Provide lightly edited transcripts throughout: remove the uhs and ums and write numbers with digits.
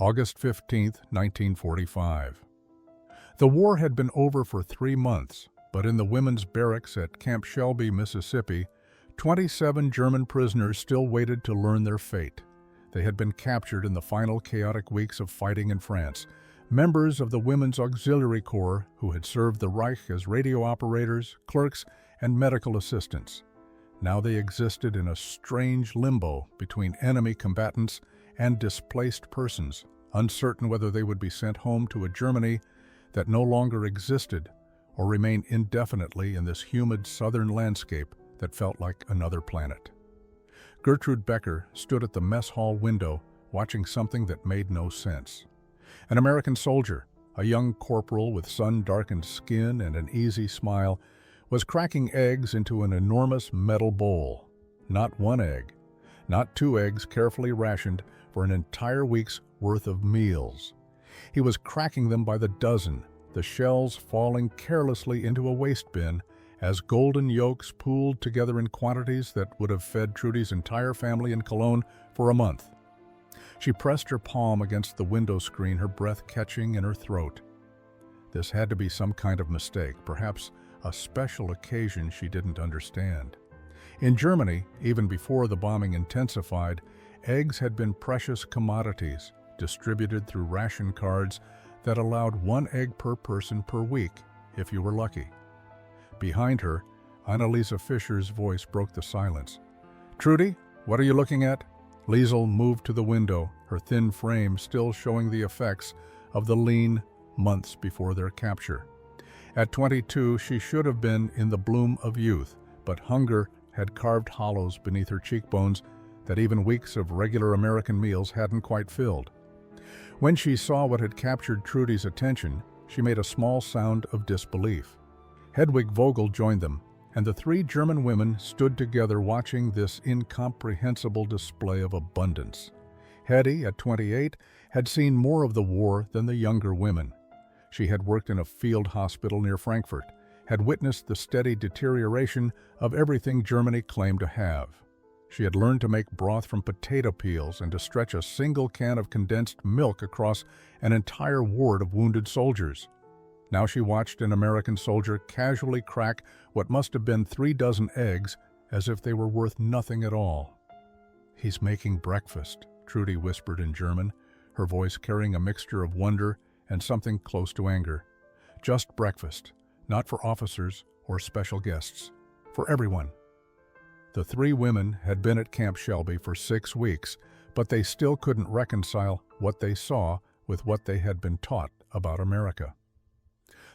August 15, 1945. The war had been over for 3 months, but in the women's barracks at Camp Shelby, Mississippi, 27 German prisoners still waited to learn their fate. They had been captured in the final chaotic weeks of fighting in France. Members of the Women's Auxiliary Corps who had served the Reich as radio operators, clerks, and medical assistants. Now they existed in a strange limbo between enemy combatants and displaced persons, uncertain whether they would be sent home to a Germany that no longer existed or remain indefinitely in this humid southern landscape that felt like another planet. Gertrude Becker stood at the mess hall window watching something that made no sense. An American soldier, a young corporal with sun-darkened skin and an easy smile, was cracking eggs into an enormous metal bowl. Not one egg, not 2 eggs carefully rationed for an entire week's worth of meals. He was cracking them by the dozen, the shells falling carelessly into a waste bin as golden yolks pooled together in quantities that would have fed Trudy's entire family in Cologne for a month. She pressed her palm against the window screen, her breath catching in her throat. This had to be some kind of mistake, perhaps a special occasion she didn't understand. In Germany, even before the bombing intensified, eggs had been precious commodities, distributed through ration cards that allowed 1 egg per person per week, if you were lucky. Behind her, Annalisa Fischer's voice broke the silence. "Trudy, what are you looking at?" Liesel moved to the window, her thin frame still showing the effects of the lean months before their capture. At 22, she should have been in the bloom of youth, but hunger had carved hollows beneath her cheekbones that even weeks of regular American meals hadn't quite filled. When she saw what had captured Trudy's attention, she made a small sound of disbelief. Hedwig Vogel joined them, and the 3 German women stood together watching this incomprehensible display of abundance. Hetty, at 28, had seen more of the war than the younger women. She had worked in a field hospital near Frankfurt, had witnessed the steady deterioration of everything Germany claimed to have. She had learned to make broth from potato peels and to stretch a single can of condensed milk across an entire ward of wounded soldiers. Now she watched an American soldier casually crack what must have been 3 dozen eggs as if they were worth nothing at all. "He's making breakfast," Trudy whispered in German, her voice carrying a mixture of wonder and something close to anger. "Just breakfast, not for officers or special guests, for everyone." The 3 women had been at Camp Shelby for 6 weeks, but they still couldn't reconcile what they saw with what they had been taught about America.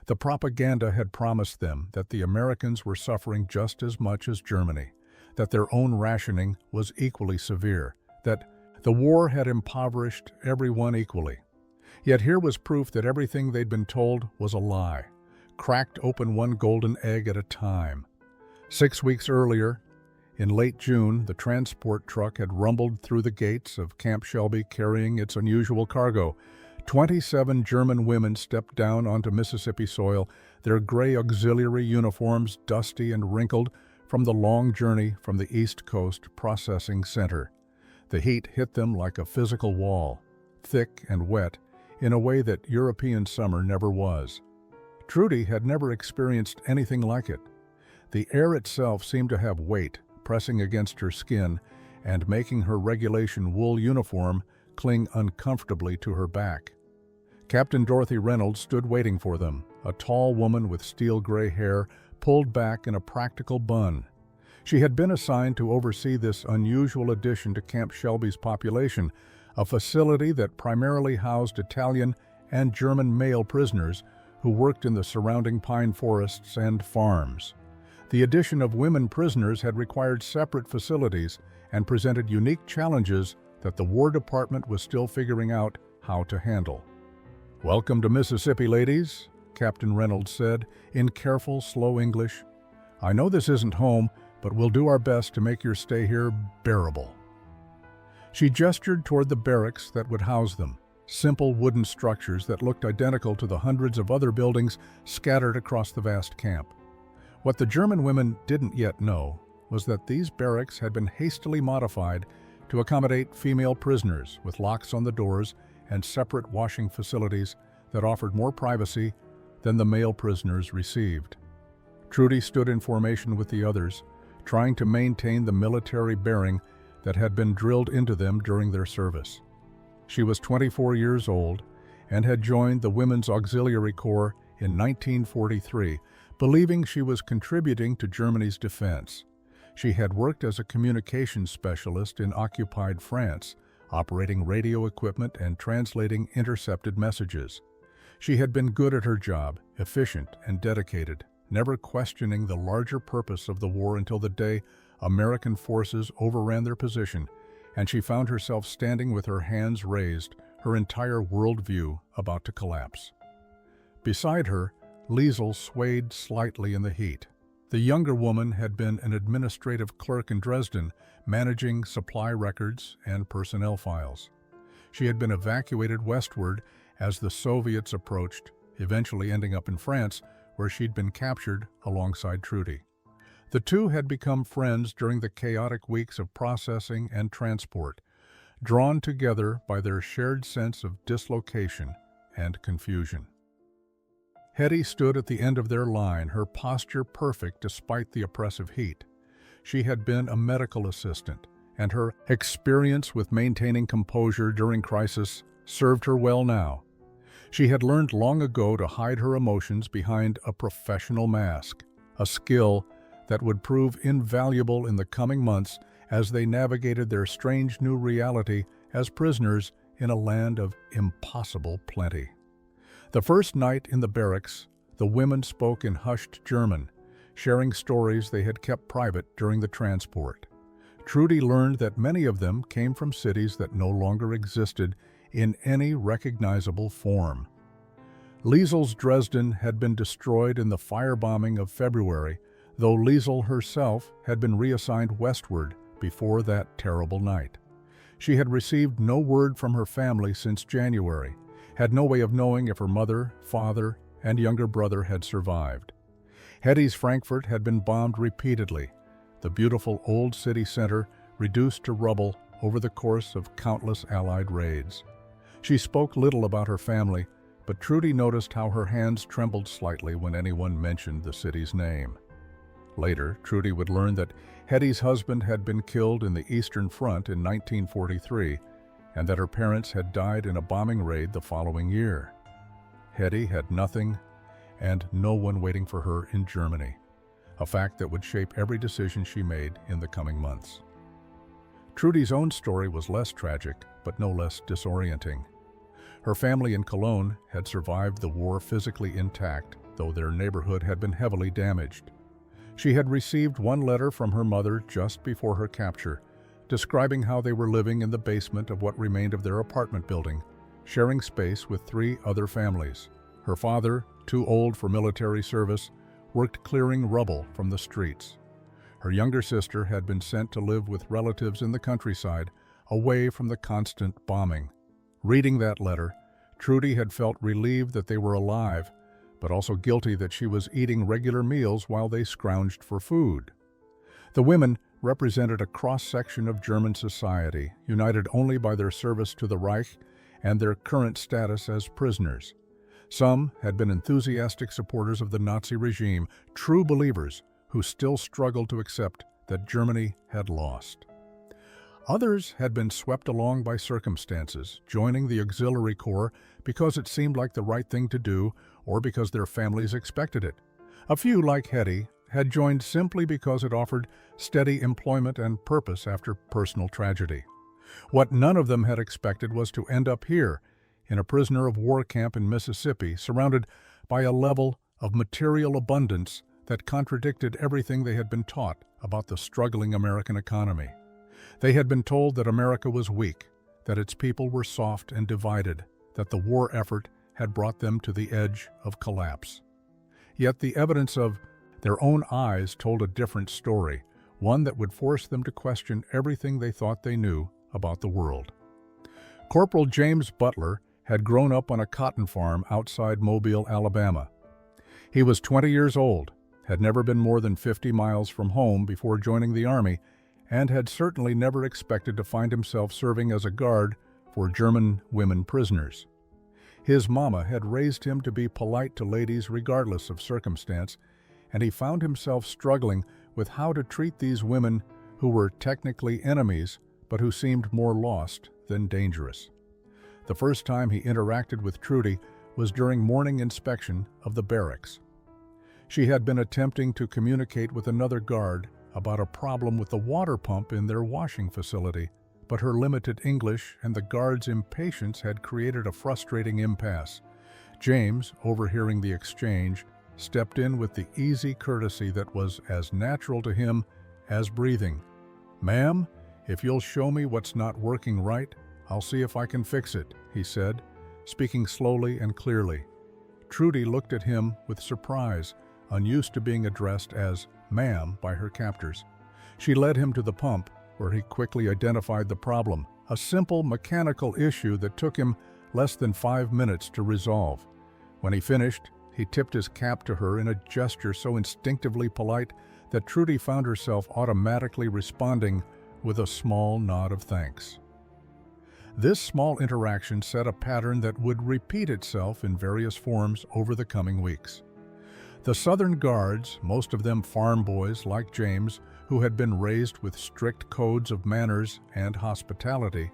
The propaganda had promised them that the Americans were suffering just as much as Germany, that their own rationing was equally severe, that the war had impoverished everyone equally. Yet here was proof that everything they'd been told was a lie, cracked open 1 golden egg at a time. 6 weeks earlier, in late June, the transport truck had rumbled through the gates of Camp Shelby carrying its unusual cargo. 27 German women stepped down onto Mississippi soil, their gray auxiliary uniforms dusty and wrinkled from the long journey from the East Coast processing center. The heat hit them like a physical wall, thick and wet, in a way that European summer never was. Trudy had never experienced anything like it. The air itself seemed to have weight, pressing against her skin and making her regulation wool uniform cling uncomfortably to her back. Captain Dorothy Reynolds stood waiting for them, a tall woman with steel-gray hair pulled back in a practical bun. She had been assigned to oversee this unusual addition to Camp Shelby's population, a facility that primarily housed Italian and German male prisoners who worked in the surrounding pine forests and farms. The addition of women prisoners had required separate facilities and presented unique challenges that the War Department was still figuring out how to handle. "Welcome to Mississippi, ladies," Captain Reynolds said in careful, slow English. "I know this isn't home, but we'll do our best to make your stay here bearable." She gestured toward the barracks that would house them, simple wooden structures that looked identical to the hundreds of other buildings scattered across the vast camp. What the German women didn't yet know was that these barracks had been hastily modified to accommodate female prisoners with locks on the doors and separate washing facilities that offered more privacy than the male prisoners received. Trudy stood in formation with the others, trying to maintain the military bearing that had been drilled into them during their service. She was 24 years old and had joined the Women's Auxiliary Corps in 1943, believing she was contributing to Germany's defense. She had worked as a communications specialist in occupied France, operating radio equipment and translating intercepted messages. She had been good at her job, efficient and dedicated, never questioning the larger purpose of the war until the day American forces overran their position, and she found herself standing with her hands raised, her entire worldview about to collapse. Beside her, Liesel swayed slightly in the heat. The younger woman had been an administrative clerk in Dresden, managing supply records and personnel files. She had been evacuated westward as the Soviets approached, eventually ending up in France, where she'd been captured alongside Trudy. The two had become friends during the chaotic weeks of processing and transport, drawn together by their shared sense of dislocation and confusion. Hetty stood at the end of their line, her posture perfect despite the oppressive heat. She had been a medical assistant, and her experience with maintaining composure during crisis served her well now. She had learned long ago to hide her emotions behind a professional mask, a skill that would prove invaluable in the coming months as they navigated their strange new reality as prisoners in a land of impossible plenty. The first night in the barracks, the women spoke in hushed German, sharing stories they had kept private during the transport. Trudy learned that many of them came from cities that no longer existed in any recognizable form. Liesel's Dresden had been destroyed in the firebombing of February, though Liesel herself had been reassigned westward before that terrible night. She had received no word from her family since January, had no way of knowing if her mother, father, and younger brother had survived. Hetty's Frankfurt had been bombed repeatedly, the beautiful old city center reduced to rubble over the course of countless Allied raids. She spoke little about her family, but Trudy noticed how her hands trembled slightly when anyone mentioned the city's name. Later, Trudy would learn that Hetty's husband had been killed in the Eastern Front in 1943, and that her parents had died in a bombing raid the following year. Hetty had nothing and no one waiting for her in Germany, a fact that would shape every decision she made in the coming months. Trudy's own story was less tragic, but no less disorienting. Her family in Cologne had survived the war physically intact, though their neighborhood had been heavily damaged. She had received one letter from her mother just before her capture, describing how they were living in the basement of what remained of their apartment building, sharing space with 3 other families. Her father, too old for military service, worked clearing rubble from the streets. Her younger sister had been sent to live with relatives in the countryside, away from the constant bombing. Reading that letter, Trudy had felt relieved that they were alive, but also guilty that she was eating regular meals while they scrounged for food. The women represented a cross-section of German society, united only by their service to the Reich and their current status as prisoners. Some had been enthusiastic supporters of the Nazi regime, true believers who still struggled to accept that Germany had lost. Others had been swept along by circumstances, joining the Auxiliary Corps because it seemed like the right thing to do or because their families expected it. A few, like Hetty, had joined simply because it offered steady employment and purpose after personal tragedy. What none of them had expected was to end up here, in a prisoner of war camp in Mississippi, surrounded by a level of material abundance that contradicted everything they had been taught about the struggling American economy. They had been told that America was weak, that its people were soft and divided, that the war effort had brought them to the edge of collapse. Yet the evidence of their own eyes told a different story, one that would force them to question everything they thought they knew about the world. Corporal James Butler had grown up on a cotton farm outside Mobile, Alabama. He was 20 years old, had never been more than 50 miles from home before joining the Army, and had certainly never expected to find himself serving as a guard for German women prisoners. His mama had raised him to be polite to ladies regardless of circumstance, and he found himself struggling with how to treat these women who were technically enemies but who seemed more lost than dangerous. The first time he interacted with Trudy was during morning inspection of the barracks. She had been attempting to communicate with another guard about a problem with the water pump in their washing facility, but her limited English and the guard's impatience had created a frustrating impasse. James, overhearing the exchange, stepped in with the easy courtesy that was as natural to him as breathing. "Ma'am, if you'll show me what's not working right, I'll see if I can fix it," he said, speaking slowly and clearly. Trudy looked at him with surprise, unused to being addressed as "ma'am" by her captors. She led him to the pump, where he quickly identified the problem, a simple mechanical issue that took him less than 5 minutes to resolve. When he finished, he tipped his cap to her in a gesture so instinctively polite that Trudy found herself automatically responding with a small nod of thanks. This small interaction set a pattern that would repeat itself in various forms over the coming weeks. The Southern Guards, most of them farm boys like James, who had been raised with strict codes of manners and hospitality,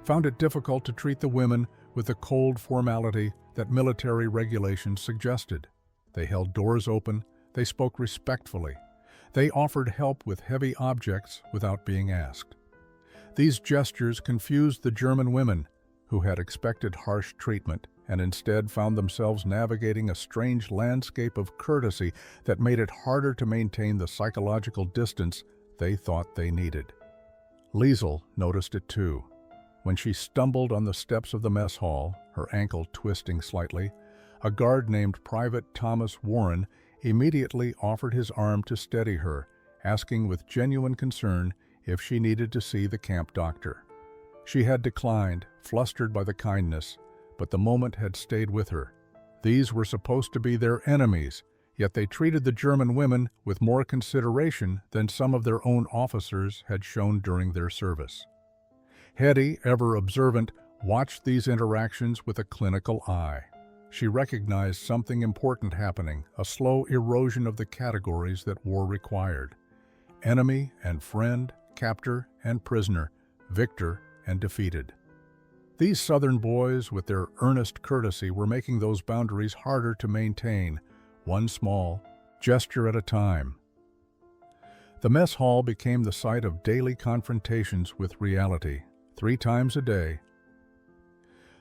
found it difficult to treat the women with the cold formality that military regulations suggested. They held doors open, they spoke respectfully, they offered help with heavy objects without being asked. These gestures confused the German women, who had expected harsh treatment and instead found themselves navigating a strange landscape of courtesy that made it harder to maintain the psychological distance they thought they needed. Liesel noticed it too. When she stumbled on the steps of the mess hall, her ankle twisting slightly, a guard named Private Thomas Warren immediately offered his arm to steady her, asking with genuine concern if she needed to see the camp doctor. She had declined, flustered by the kindness, but the moment had stayed with her. These were supposed to be their enemies, yet they treated the German women with more consideration than some of their own officers had shown during their service. Hetty, ever observant, watched these interactions with a clinical eye. She recognized something important happening, a slow erosion of the categories that war required. Enemy and friend, captor and prisoner, victor and defeated. These Southern boys, with their earnest courtesy, were making those boundaries harder to maintain, one small gesture at a time. The mess hall became the site of daily confrontations with reality, 3 times a day.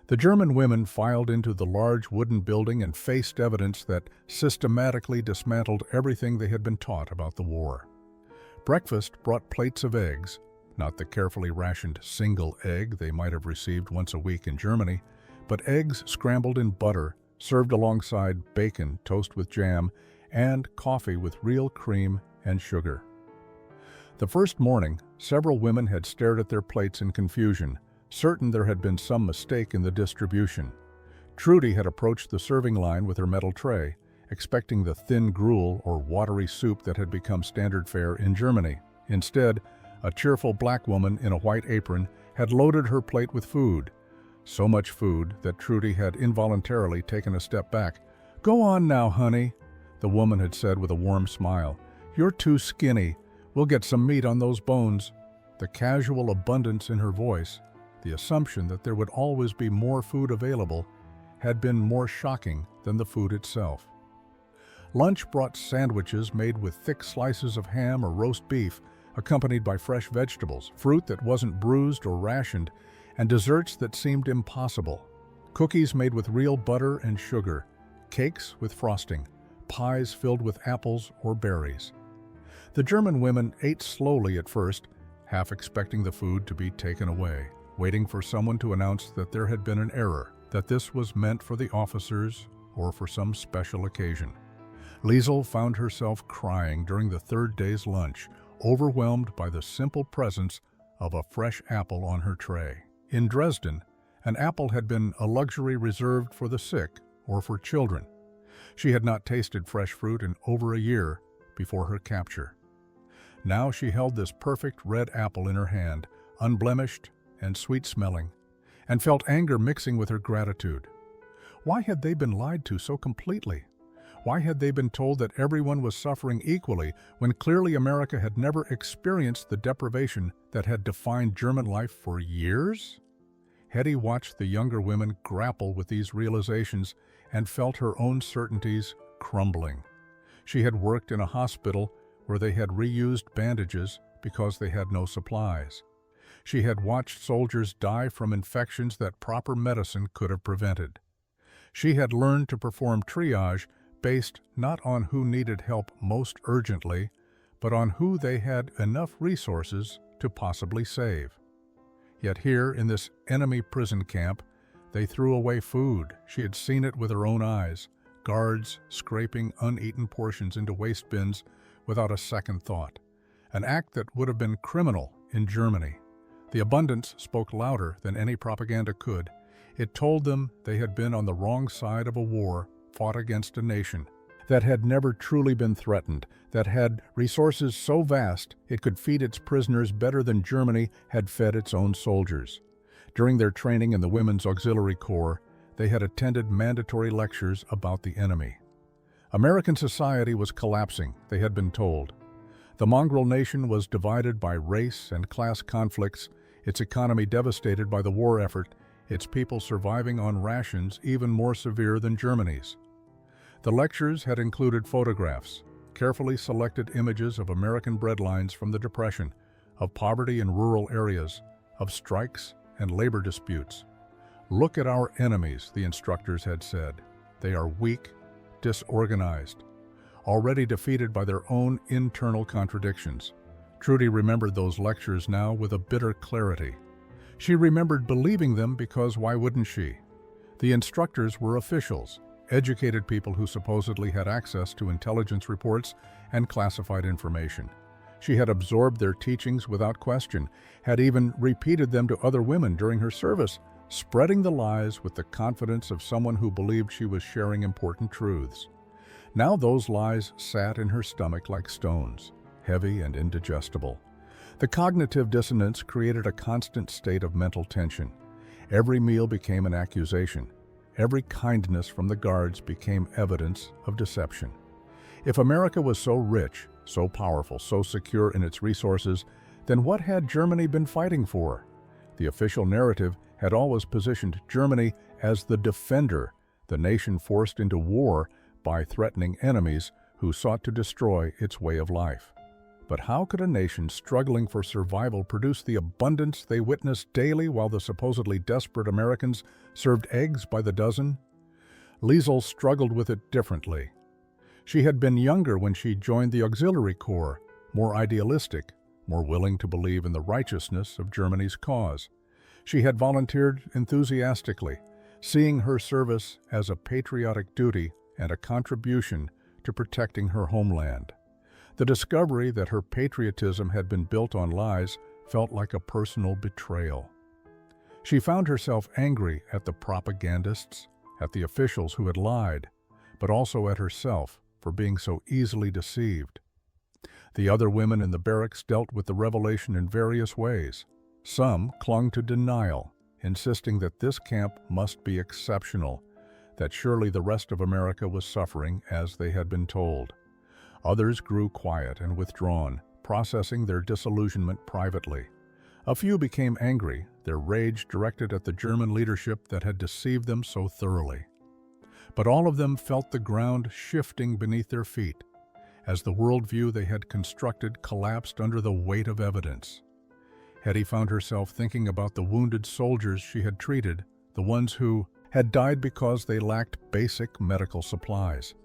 The German women filed into the large wooden building and faced evidence that systematically dismantled everything they had been taught about the war. Breakfast brought plates of eggs, not the carefully rationed single egg they might have received once a week in Germany, but eggs scrambled in butter, served alongside bacon, toast with jam, and coffee with real cream and sugar. The first morning, several women had stared at their plates in confusion, certain there had been some mistake in the distribution. Trudy had approached the serving line with her metal tray, expecting the thin gruel or watery soup that had become standard fare in Germany. Instead, a cheerful black woman in a white apron had loaded her plate with food. So much food that Trudy had involuntarily taken a step back. "Go on now, honey," the woman had said with a warm smile. "You're too skinny. We'll get some meat on those bones." The casual abundance in her voice, the assumption that there would always be more food available, had been more shocking than the food itself. Lunch brought sandwiches made with thick slices of ham or roast beef, accompanied by fresh vegetables, fruit that wasn't bruised or rationed, and desserts that seemed impossible. Cookies made with real butter and sugar, cakes with frosting, pies filled with apples or berries. The German women ate slowly at first, half expecting the food to be taken away, waiting for someone to announce that there had been an error, that this was meant for the officers or for some special occasion. Liesel found herself crying during the 3rd day's lunch, overwhelmed by the simple presence of a fresh apple on her tray. In Dresden, an apple had been a luxury reserved for the sick or for children. She had not tasted fresh fruit in over a year before her capture. Now she held this perfect red apple in her hand, unblemished and sweet-smelling, and felt anger mixing with her gratitude. Why had they been lied to so completely? Why had they been told that everyone was suffering equally when clearly America had never experienced the deprivation that had defined German life for years? Hetty watched the younger women grapple with these realizations and felt her own certainties crumbling. She had worked in a hospital where they had reused bandages because they had no supplies. She had watched soldiers die from infections that proper medicine could have prevented. She had learned to perform triage based not on who needed help most urgently, but on who they had enough resources to possibly save. Yet here, in this enemy prison camp, they threw away food. She had seen it with her own eyes, guards scraping uneaten portions into waste bins without a second thought, an act that would have been criminal in Germany. The abundance spoke louder than any propaganda could. It told them they had been on the wrong side of a war fought against a nation that had never truly been threatened, that had resources so vast it could feed its prisoners better than Germany had fed its own soldiers. During their training in the Women's Auxiliary Corps, they had attended mandatory lectures about the enemy. American society was collapsing, they had been told. The mongrel nation was divided by race and class conflicts, its economy devastated by the war effort, its people surviving on rations even more severe than Germany's. The lectures had included photographs, carefully selected images of American breadlines from the Depression, of poverty in rural areas, of strikes and labor disputes. "Look at our enemies," the instructors had said. "They are weak, disorganized, already defeated by their own internal contradictions." Trudy remembered those lectures now with a bitter clarity. She remembered believing them because why wouldn't she? The instructors were officials, educated people who supposedly had access to intelligence reports and classified information. She had absorbed their teachings without question, had even repeated them to other women during her service, spreading the lies with the confidence of someone who believed she was sharing important truths. Now those lies sat in her stomach like stones, heavy and indigestible. The cognitive dissonance created a constant state of mental tension. Every meal became an accusation. Every kindness from the guards became evidence of deception. If America was so rich, so powerful, so secure in its resources, then what had Germany been fighting for? The official narrative had always positioned Germany as the defender, the nation forced into war by threatening enemies who sought to destroy its way of life. But how could a nation struggling for survival produce the abundance they witnessed daily while the supposedly desperate Americans served eggs by the dozen? Liesel struggled with it differently. She had been younger when she joined the Auxiliary Corps, more idealistic, more willing to believe in the righteousness of Germany's cause. She had volunteered enthusiastically, seeing her service as a patriotic duty and a contribution to protecting her homeland. The discovery that her patriotism had been built on lies felt like a personal betrayal. She found herself angry at the propagandists, at the officials who had lied, but also at herself for being so easily deceived. The other women in the barracks dealt with the revelation in various ways. Some clung to denial, insisting that this camp must be exceptional, that surely the rest of America was suffering as they had been told. Others grew quiet and withdrawn, processing their disillusionment privately. A few became angry, their rage directed at the German leadership that had deceived them so thoroughly. But all of them felt the ground shifting beneath their feet, as the worldview they had constructed collapsed under the weight of evidence. Hetty found herself thinking about the wounded soldiers she had treated, the ones who had died because they lacked basic medical supplies.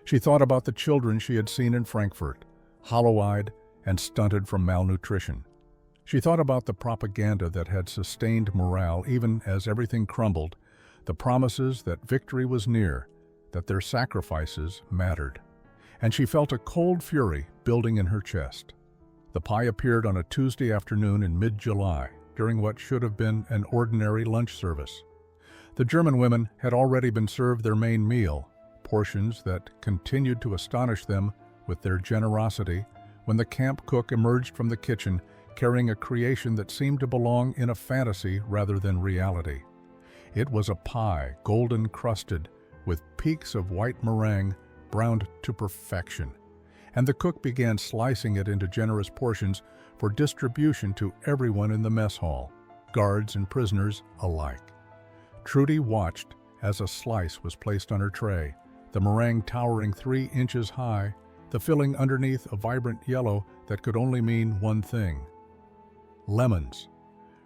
She thought about the children she had seen in Frankfurt, hollow-eyed and stunted from malnutrition. She thought about the propaganda that had sustained morale even as everything crumbled, the promises that victory was near, that their sacrifices mattered. And she felt a cold fury building in her chest. The pie appeared on a Tuesday afternoon in mid-July, during what should have been an ordinary lunch service. The German women had already been served their main meal, portions that continued to astonish them with their generosity when the camp cook emerged from the kitchen carrying a creation that seemed to belong in a fantasy rather than reality. It was a pie, golden crusted, with peaks of white meringue browned to perfection, and the cook began slicing it into generous portions for distribution to everyone in the mess hall, guards and prisoners alike. Trudy watched as a slice was placed on her tray, the meringue towering 3 inches high, the filling underneath a vibrant yellow that could only mean one thing: lemons.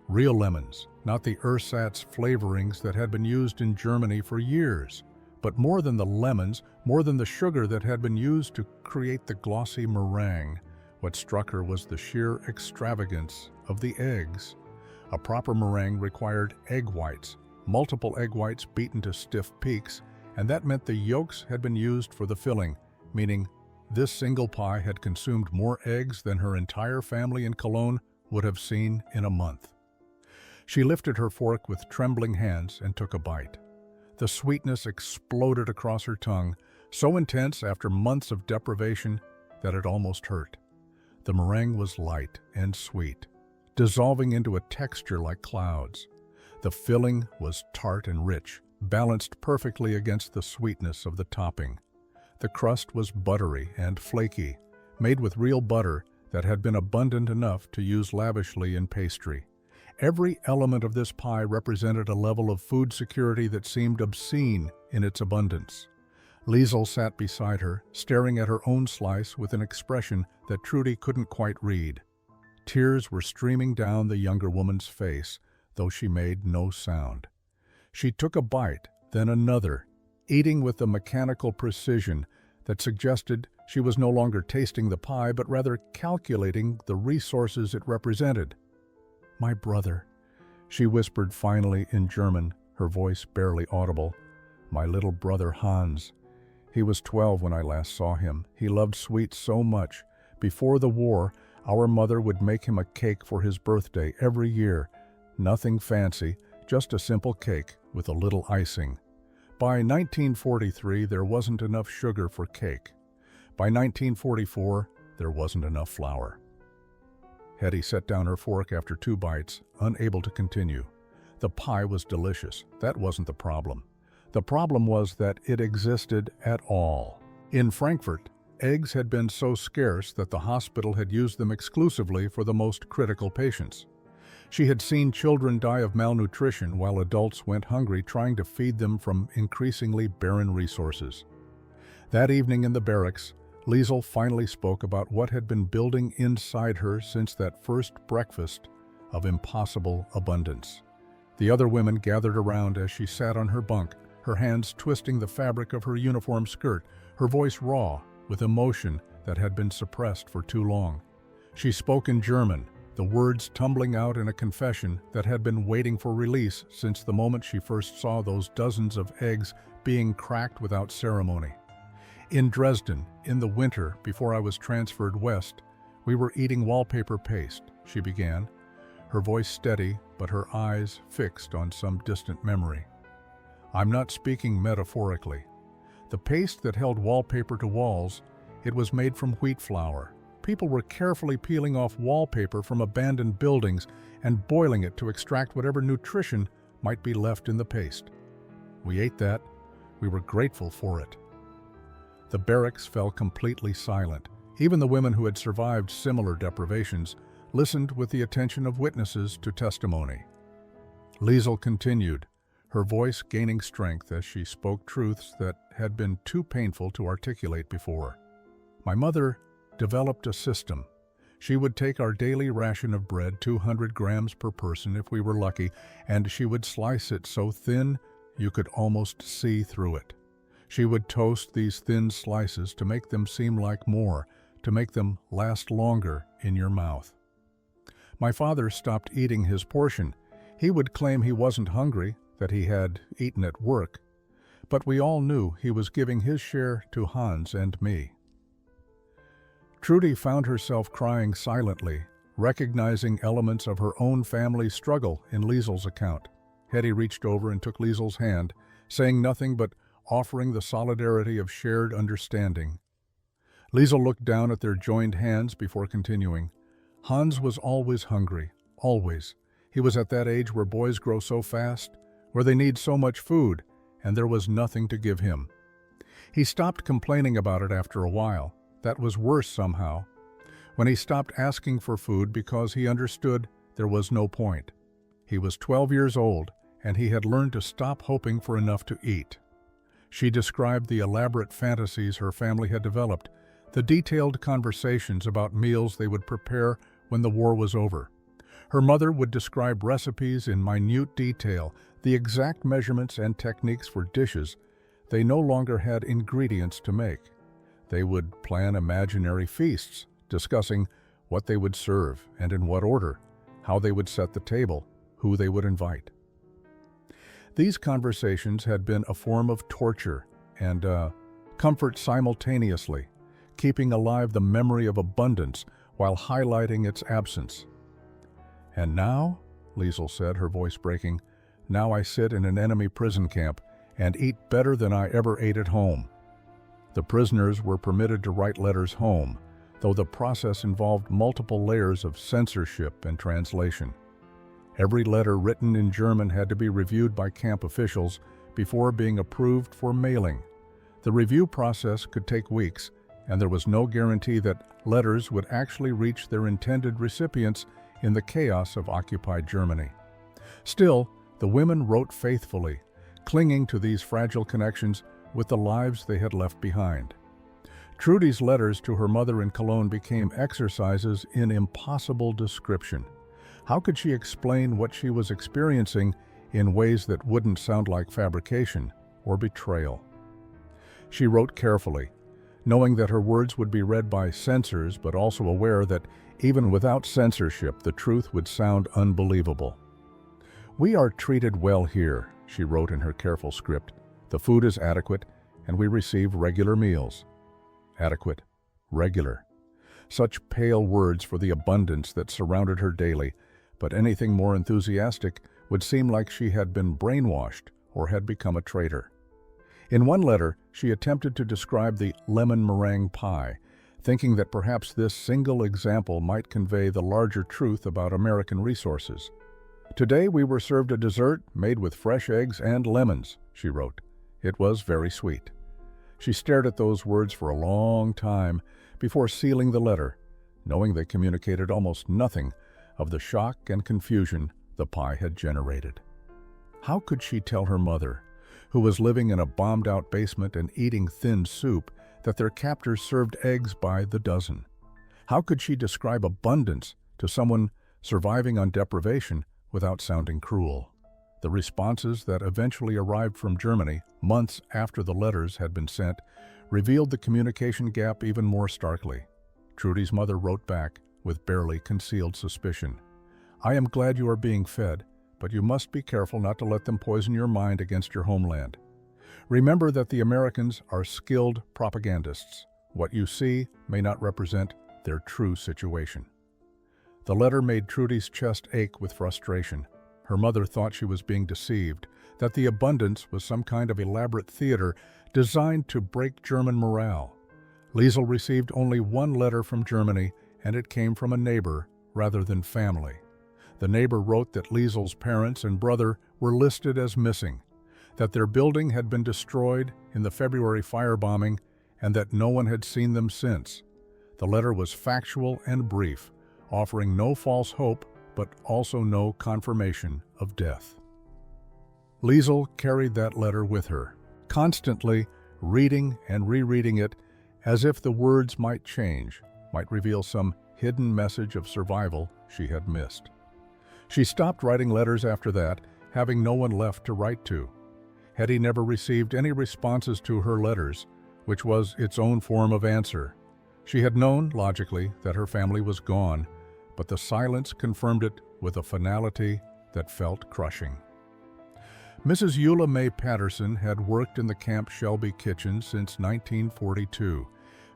Real lemons, not the ersatz flavorings that had been used in Germany for years. But more than the lemons, more than the sugar that had been used to create the glossy meringue, what struck her was the sheer extravagance of the eggs. A proper meringue required egg whites, multiple egg whites beaten to stiff peaks, and that meant the yolks had been used for the filling, meaning this single pie had consumed more eggs than her entire family in Cologne would have seen in a month. She lifted her fork with trembling hands and took a bite. The sweetness exploded across her tongue, so intense after months of deprivation that it almost hurt. The meringue was light and sweet, dissolving into a texture like clouds. The filling was tart and rich, balanced perfectly against the sweetness of the topping. The crust was buttery and flaky, made with real butter that had been abundant enough to use lavishly in pastry. Every element of this pie represented a level of food security that seemed obscene in its abundance. Liesl sat beside her, staring at her own slice with an expression that Trudy couldn't quite read. Tears were streaming down the younger woman's face, though she made no sound. She took a bite, then another, eating with a mechanical precision that suggested she was no longer tasting the pie, but rather calculating the resources it represented. "My brother," she whispered finally in German, her voice barely audible. "My little brother Hans. He was 12 when I last saw him. He loved sweets so much. Before the war, our mother would make him a cake for his birthday every year. Nothing fancy, just a simple cake with a little icing. By 1943, there wasn't enough sugar for cake. By 1944, there wasn't enough flour." Hetty set down her fork after 2 bites, unable to continue. The pie was delicious. That wasn't the problem. The problem was that it existed at all. In Frankfurt, eggs had been so scarce that the hospital had used them exclusively for the most critical patients. She had seen children die of malnutrition while adults went hungry trying to feed them from increasingly barren resources. That evening in the barracks, Liesl finally spoke about what had been building inside her since that first breakfast of impossible abundance. The other women gathered around as she sat on her bunk, her hands twisting the fabric of her uniform skirt, her voice raw with emotion that had been suppressed for too long. She spoke in German, the words tumbling out in a confession that had been waiting for release since the moment she first saw those dozens of eggs being cracked without ceremony. "In Dresden, in the winter before I was transferred west, we were eating wallpaper paste," she began, her voice steady but her eyes fixed on some distant memory. "I'm not speaking metaphorically. The paste that held wallpaper to walls, it was made from wheat flour. People were carefully peeling off wallpaper from abandoned buildings and boiling it to extract whatever nutrition might be left in the paste. We ate that. We were grateful for it." The barracks fell completely silent. Even the women who had survived similar deprivations listened with the attention of witnesses to testimony. Liesl continued, her voice gaining strength as she spoke truths that had been too painful to articulate before. "My mother developed a system. She would take our daily ration of bread, 200 grams per person if we were lucky, and she would slice it so thin you could almost see through it. She would toast these thin slices to make them seem like more, to make them last longer in your mouth. My father stopped eating his portion. He would claim he wasn't hungry, that he had eaten at work. But we all knew he was giving his share to Hans and me." Trudy found herself crying silently, recognizing elements of her own family's struggle in Liesl's account. Hetty reached over and took Liesl's hand, saying nothing but offering the solidarity of shared understanding. Liesl looked down at their joined hands before continuing. Hans was always hungry, always. He was at that age where boys grow so fast, where they need so much food, and there was nothing to give him. He stopped complaining about it after a while. That was worse somehow. When he stopped asking for food because he understood there was no point. He was 12 years old, and he had learned to stop hoping for enough to eat. She described the elaborate fantasies her family had developed, the detailed conversations about meals they would prepare when the war was over. Her mother would describe recipes in minute detail, the exact measurements and techniques for dishes they no longer had ingredients to make. They would plan imaginary feasts, discussing what they would serve and in what order, how they would set the table, who they would invite. These conversations had been a form of torture and comfort simultaneously, keeping alive the memory of abundance while highlighting its absence. "And now," Liesel said, her voice breaking, "now I sit in an enemy prison camp and eat better than I ever ate at home." The prisoners were permitted to write letters home, though the process involved multiple layers of censorship and translation. Every letter written in German had to be reviewed by camp officials before being approved for mailing. The review process could take weeks, and there was no guarantee that letters would actually reach their intended recipients in the chaos of occupied Germany. Still, the women wrote faithfully, clinging to these fragile connections with the lives they had left behind. Trudy's letters to her mother in Cologne became exercises in impossible description. How could she explain what she was experiencing in ways that wouldn't sound like fabrication or betrayal? She wrote carefully, knowing that her words would be read by censors, but also aware that even without censorship, the truth would sound unbelievable. "We are treated well here," she wrote in her careful script. "The food is adequate, and we receive regular meals." Adequate, regular. Such pale words for the abundance that surrounded her daily, but anything more enthusiastic would seem like she had been brainwashed or had become a traitor. In one letter, she attempted to describe the lemon meringue pie, thinking that perhaps this single example might convey the larger truth about American resources. "Today we were served a dessert made with fresh eggs and lemons," she wrote. "It was very sweet." She stared at those words for a long time before sealing the letter, knowing they communicated almost nothing of the shock and confusion the pie had generated. How could she tell her mother, who was living in a bombed-out basement and eating thin soup, that their captors served eggs by the dozen? How could she describe abundance to someone surviving on deprivation without sounding cruel? The responses that eventually arrived from Germany, months after the letters had been sent, revealed the communication gap even more starkly. Trudy's mother wrote back with barely concealed suspicion. "I am glad you are being fed, but you must be careful not to let them poison your mind against your homeland. Remember that the Americans are skilled propagandists. What you see may not represent their true situation." The letter made Trudy's chest ache with frustration. Her mother thought she was being deceived, that the abundance was some kind of elaborate theater designed to break German morale. Liesel received only one letter from Germany, and it came from a neighbor rather than family. The neighbor wrote that Liesel's parents and brother were listed as missing, that their building had been destroyed in the February firebombing, and that no one had seen them since. The letter was factual and brief, offering no false hope, but also no confirmation of death. Liesel carried that letter with her, constantly reading and rereading it as if the words might change, might reveal some hidden message of survival she had missed. She stopped writing letters after that, having no one left to write to. Hetty never received any responses to her letters, which was its own form of answer. She had known, logically, that her family was gone, but the silence confirmed it with a finality that felt crushing. Mrs. Eula May Patterson had worked in the Camp Shelby kitchen since 1942,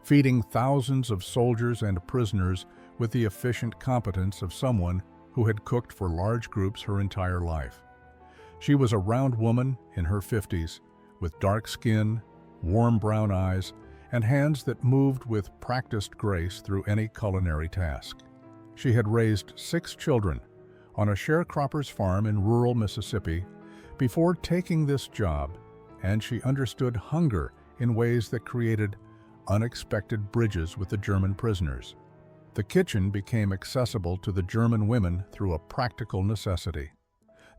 feeding thousands of soldiers and prisoners with the efficient competence of someone who had cooked for large groups her entire life. She was a round woman in her 50s, with dark skin, warm brown eyes, and hands that moved with practiced grace through any culinary task. She had raised 6 children on a sharecropper's farm in rural Mississippi before taking this job, and she understood hunger in ways that created unexpected bridges with the German prisoners. The kitchen became accessible to the German women through a practical necessity.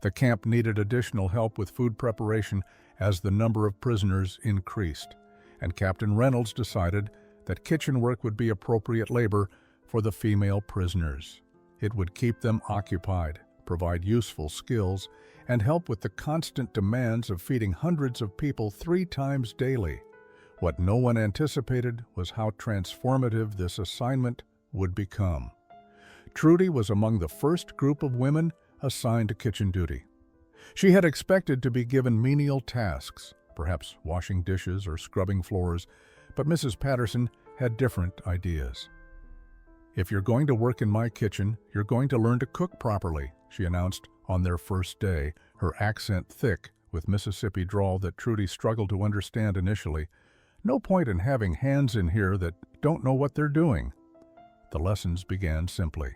The camp needed additional help with food preparation as the number of prisoners increased, and Captain Reynolds decided that kitchen work would be appropriate labor for the female prisoners. It would keep them occupied, provide useful skills, and help with the constant demands of feeding hundreds of people 3 times daily. What no one anticipated was how transformative this assignment would become. Trudy was among the first group of women assigned to kitchen duty. She had expected to be given menial tasks, perhaps washing dishes or scrubbing floors, but Mrs. Patterson had different ideas. "If you're going to work in my kitchen, you're going to learn to cook properly," she announced on their first day, her accent thick with Mississippi drawl that Trudy struggled to understand initially. "No point in having hands in here that don't know what they're doing." The lessons began simply.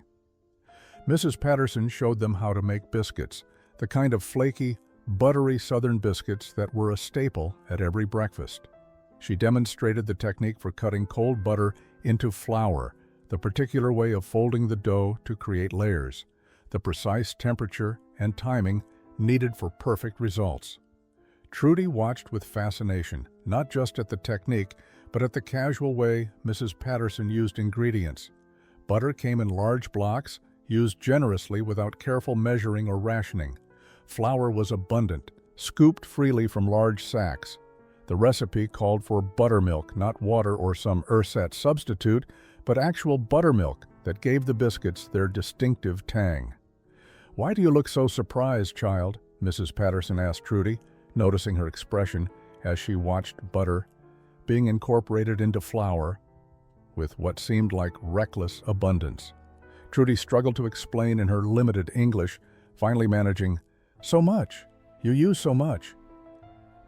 Mrs. Patterson showed them how to make biscuits, the kind of flaky, buttery Southern biscuits that were a staple at every breakfast. She demonstrated the technique for cutting cold butter into flour, the particular way of folding the dough to create layers, the precise temperature and timing needed for perfect results. Trudy watched with fascination, not just at the technique, but at the casual way Mrs. Patterson used ingredients. Butter came in large blocks, used generously without careful measuring or rationing. Flour was abundant, scooped freely from large sacks. The recipe called for buttermilk, not water or some ersatz substitute, but actual buttermilk that gave the biscuits their distinctive tang. "Why do you look so surprised, child?" Mrs. Patterson asked Trudy, noticing her expression as she watched butter being incorporated into flour with what seemed like reckless abundance. Trudy struggled to explain in her limited English, finally managing, "So much. You use so much."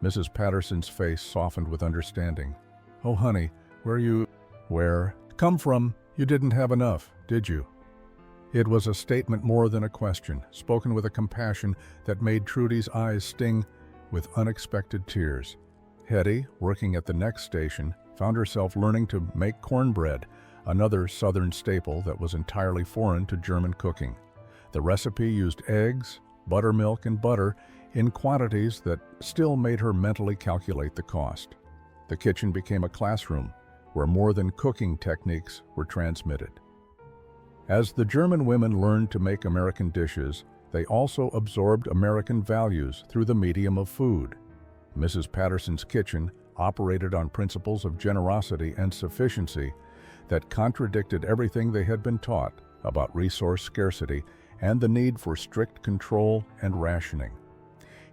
Mrs. Patterson's face softened with understanding. "Oh, honey, where come from? You didn't have enough, did you?" It was a statement more than a question, spoken with a compassion that made Trudy's eyes sting with unexpected tears. Hetty, working at the next station, found herself learning to make cornbread, another Southern staple that was entirely foreign to German cooking. The recipe used eggs, buttermilk, and butter in quantities that still made her mentally calculate the cost. The kitchen became a classroom where more than cooking techniques were transmitted. As the German women learned to make American dishes, they also absorbed American values through the medium of food. Mrs. Patterson's kitchen operated on principles of generosity and sufficiency that contradicted everything they had been taught about resource scarcity and the need for strict control and rationing.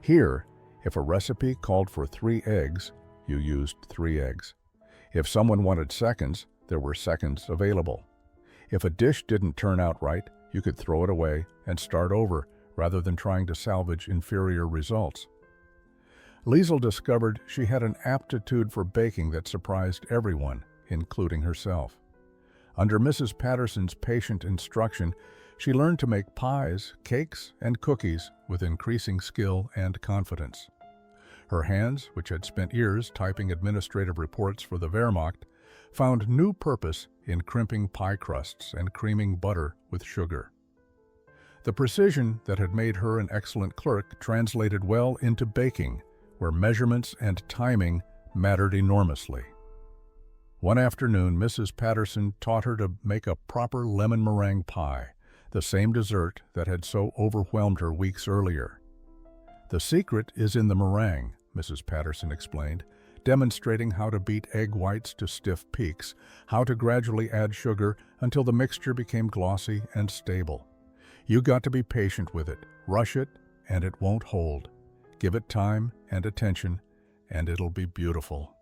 Here, if a recipe called for 3 eggs, you used 3 eggs. If someone wanted seconds, there were seconds available. If a dish didn't turn out right, you could throw it away and start over rather than trying to salvage inferior results. Liesl discovered she had an aptitude for baking that surprised everyone, including herself. Under Mrs. Patterson's patient instruction, she learned to make pies, cakes, and cookies with increasing skill and confidence. Her hands, which had spent years typing administrative reports for the Wehrmacht, found new purpose in crimping pie crusts and creaming butter with sugar. The precision that had made her an excellent clerk translated well into baking, where measurements and timing mattered enormously. One afternoon, Mrs. Patterson taught her to make a proper lemon meringue pie, the same dessert that had so overwhelmed her weeks earlier. "The secret is in the meringue," Mrs. Patterson explained, demonstrating how to beat egg whites to stiff peaks, how to gradually add sugar until the mixture became glossy and stable. "You got to be patient with it, rush it, and it won't hold. Give it time and attention, and it'll be beautiful."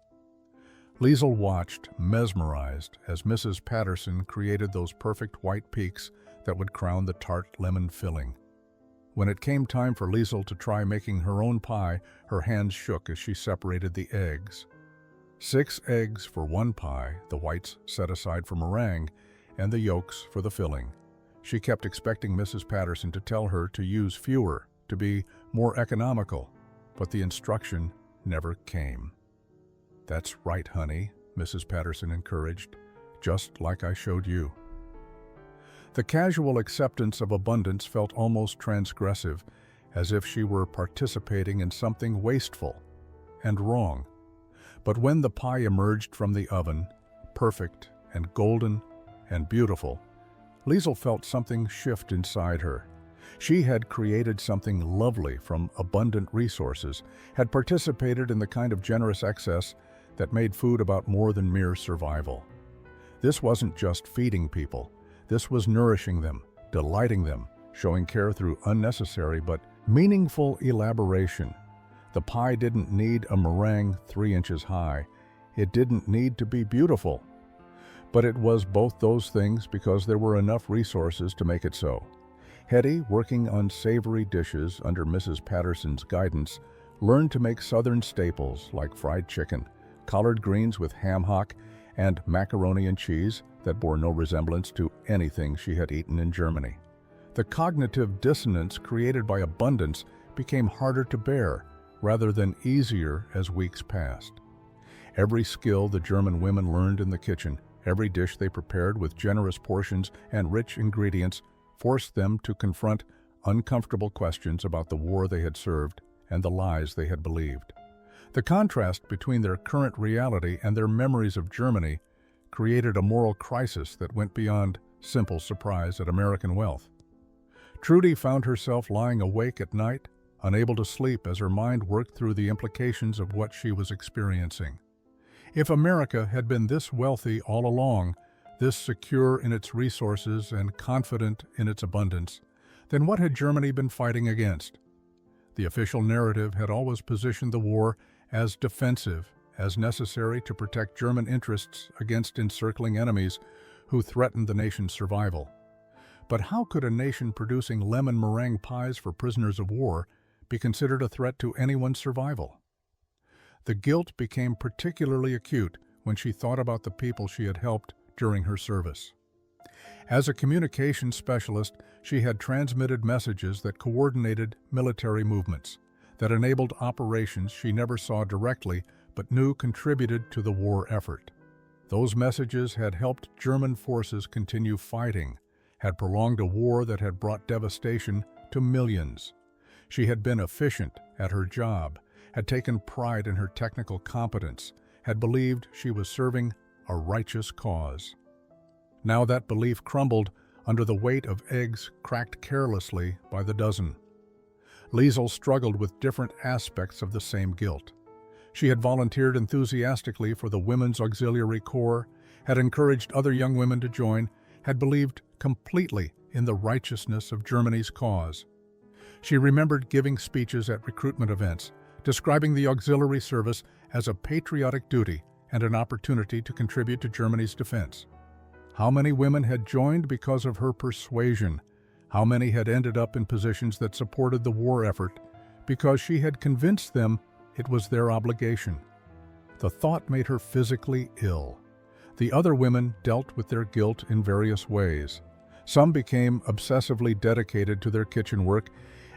Liesl watched, mesmerized, as Mrs. Patterson created those perfect white peaks that would crown the tart lemon filling. When it came time for Liesl to try making her own pie, her hands shook as she separated the eggs. 6 eggs for 1 pie, the whites set aside for meringue, and the yolks for the filling. She kept expecting Mrs. Patterson to tell her to use fewer, to be more economical, but the instruction never came. "That's right, honey," Mrs. Patterson encouraged, "just like I showed you." The casual acceptance of abundance felt almost transgressive, as if she were participating in something wasteful and wrong. But when the pie emerged from the oven, perfect and golden and beautiful, Liesel felt something shift inside her. She had created something lovely from abundant resources, had participated in the kind of generous excess that made food about more than mere survival. This wasn't just feeding people. This was nourishing them, delighting them, showing care through unnecessary but meaningful elaboration. The pie didn't need a meringue 3 inches high. It didn't need to be beautiful. But it was both those things because there were enough resources to make it so. Hetty, working on savory dishes under Mrs. Patterson's guidance, learned to make southern staples like fried chicken, collard greens with ham hock, and macaroni and cheese that bore no resemblance to anything she had eaten in Germany. The cognitive dissonance created by abundance became harder to bear, rather than easier as weeks passed. Every skill the German women learned in the kitchen, every dish they prepared with generous portions and rich ingredients, forced them to confront uncomfortable questions about the war they had served and the lies they had believed. The contrast between their current reality and their memories of Germany created a moral crisis that went beyond simple surprise at American wealth. Trudy found herself lying awake at night, unable to sleep as her mind worked through the implications of what she was experiencing. If America had been this wealthy all along, this secure in its resources and confident in its abundance, then what had Germany been fighting against? The official narrative had always positioned the war as defensive, as necessary to protect German interests against encircling enemies who threatened the nation's survival. But how could a nation producing lemon meringue pies for prisoners of war be considered a threat to anyone's survival? The guilt became particularly acute when she thought about the people she had helped during her service. As a communications specialist, she had transmitted messages that coordinated military movements, that enabled operations she never saw directly but knew contributed to the war effort. Those messages had helped German forces continue fighting, had prolonged a war that had brought devastation to millions. She had been efficient at her job, had taken pride in her technical competence, had believed she was serving a righteous cause. Now that belief crumbled under the weight of eggs cracked carelessly by the dozen. Liesel struggled with different aspects of the same guilt. She had volunteered enthusiastically for the Women's Auxiliary Corps, had encouraged other young women to join, had believed completely in the righteousness of Germany's cause. She remembered giving speeches at recruitment events, describing the auxiliary service as a patriotic duty and an opportunity to contribute to Germany's defense. How many women had joined because of her persuasion? How many had ended up in positions that supported the war effort because she had convinced them it was their obligation? The thought made her physically ill. The other women dealt with their guilt in various ways. Some became obsessively dedicated to their kitchen work,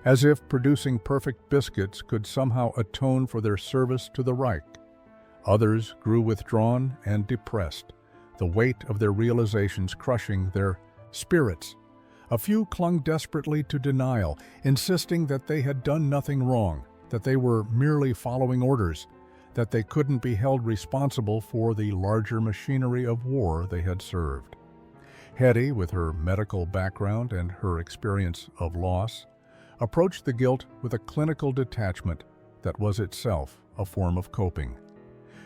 as if producing perfect biscuits could somehow atone for their service to the Reich. Others grew withdrawn and depressed, the weight of their realizations crushing their spirits. A few clung desperately to denial, insisting that they had done nothing wrong, that they were merely following orders, that they couldn't be held responsible for the larger machinery of war they had served. Hetty, with her medical background and her experience of loss, approached the guilt with a clinical detachment that was itself a form of coping.